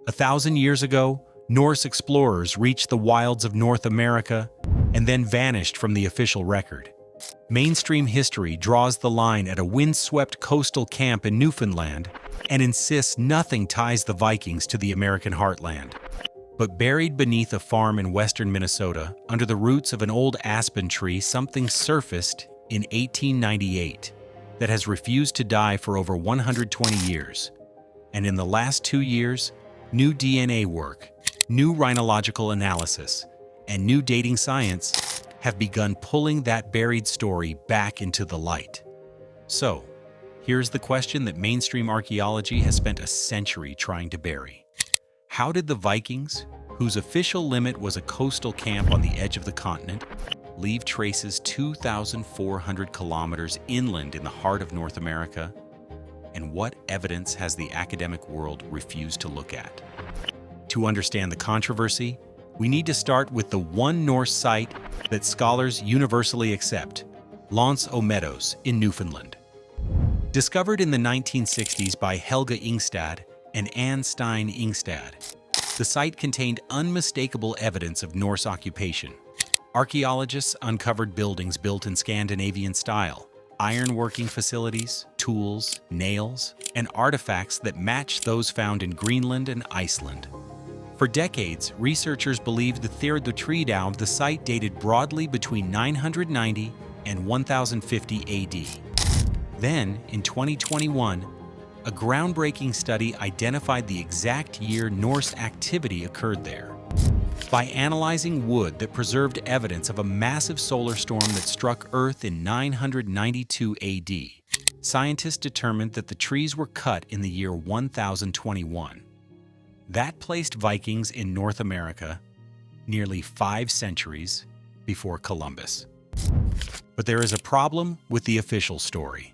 1,000 years ago, Norse explorers reached the wilds of North America and then vanished from the official record. Mainstream history draws the line at a windswept coastal camp in Newfoundland and insists nothing ties the Vikings to the American heartland. But buried beneath a farm in western Minnesota, under the roots of an old aspen tree, something surfaced in 1898 that has refused to die for over 120 years. And in the last 2 years, new DNA work, new rhinological analysis, and new dating science have begun pulling that buried story back into the light. So, here's the question that mainstream archaeology has spent a century trying to bury. How did the Vikings, whose official limit was a coastal camp on the edge of the continent, leave traces 2,400 kilometers inland in the heart of North America? And what evidence has the academic world refused to look at? To understand the controversy, we need to start with the one Norse site that scholars universally accept, Lance aux Meadows in Newfoundland. Discovered in the 1960s by Helga Ingstad and Anne Stein Ingstad, the site contained unmistakable evidence of Norse occupation. Archaeologists uncovered buildings built in Scandinavian style, ironworking facilities, tools, nails, and artifacts that match those found in Greenland and Iceland. For decades, researchers believed the Théodotridau of the site dated broadly between 990 and 1050 AD. Then, in 2021, a groundbreaking study identified the exact year Norse activity occurred there. By analyzing wood that preserved evidence of a massive solar storm that struck Earth in 992 AD, scientists determined that the trees were cut in the year 1021. That placed Vikings in North America nearly 5 centuries before Columbus. But there is a problem with the official story.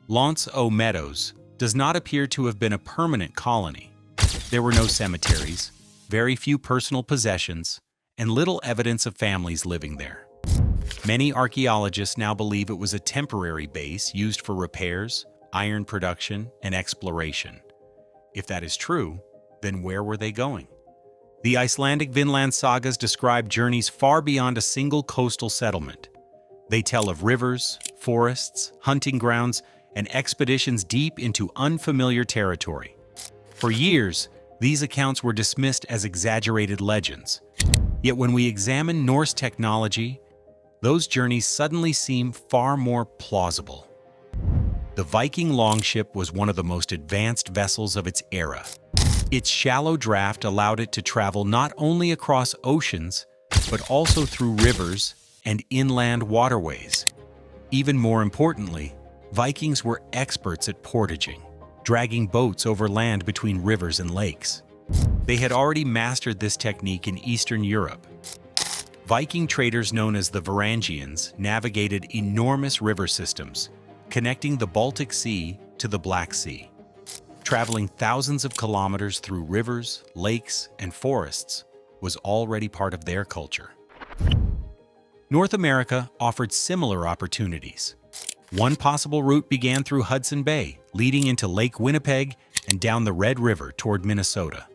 Lance aux Meadows does not appear to have been a permanent colony. There were no cemeteries, very few personal possessions, and little evidence of families living there. Many archaeologists now believe it was a temporary base used for repairs, iron production, and exploration. If that is true, then where were they going? The Icelandic Vinland Sagas describe journeys far beyond a single coastal settlement. They tell of rivers, forests, hunting grounds, and expeditions deep into unfamiliar territory. For years, these accounts were dismissed as exaggerated legends. Yet when we examine Norse technology, those journeys suddenly seem far more plausible. The Viking longship was one of the most advanced vessels of its era. Its shallow draft allowed it to travel not only across oceans, but also through rivers and inland waterways. Even more importantly, Vikings were experts at portaging, dragging boats over land between rivers and lakes. They had already mastered this technique in Eastern Europe. Viking traders known as the Varangians navigated enormous river systems, connecting the Baltic Sea to the Black Sea. Traveling thousands of kilometers through rivers, lakes, and forests was already part of their culture. North America offered similar opportunities. One possible route began through Hudson Bay, leading into Lake Winnipeg and down the Red River toward Minnesota.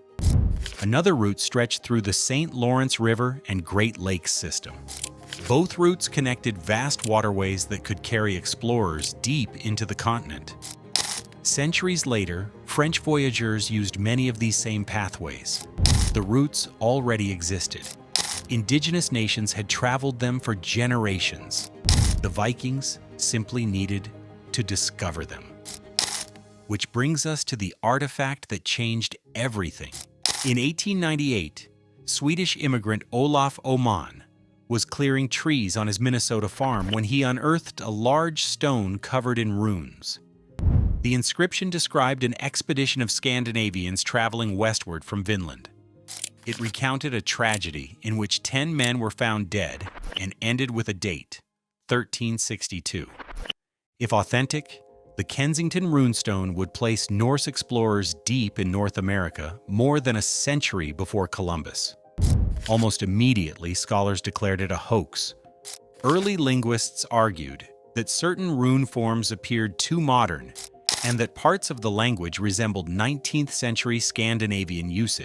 Another route stretched through the St. Lawrence River and Great Lakes system. Both routes connected vast waterways that could carry explorers deep into the continent. Centuries later, French voyageurs used many of these same pathways. The routes already existed. Indigenous nations had traveled them for generations. The Vikings simply needed to discover them. Which brings us to the artifact that changed everything. In 1898, Swedish immigrant Olof Ohman was clearing trees on his Minnesota farm when he unearthed a large stone covered in runes. The inscription described an expedition of Scandinavians traveling westward from Vinland. It recounted a tragedy in which 10 men were found dead and ended with a date, 1362. If authentic, the Kensington Runestone would place Norse explorers deep in North America more than a century before Columbus. Almost immediately, scholars declared it a hoax. Early linguists argued that certain rune forms appeared too modern and that parts of the language resembled 19th century Scandinavian usage.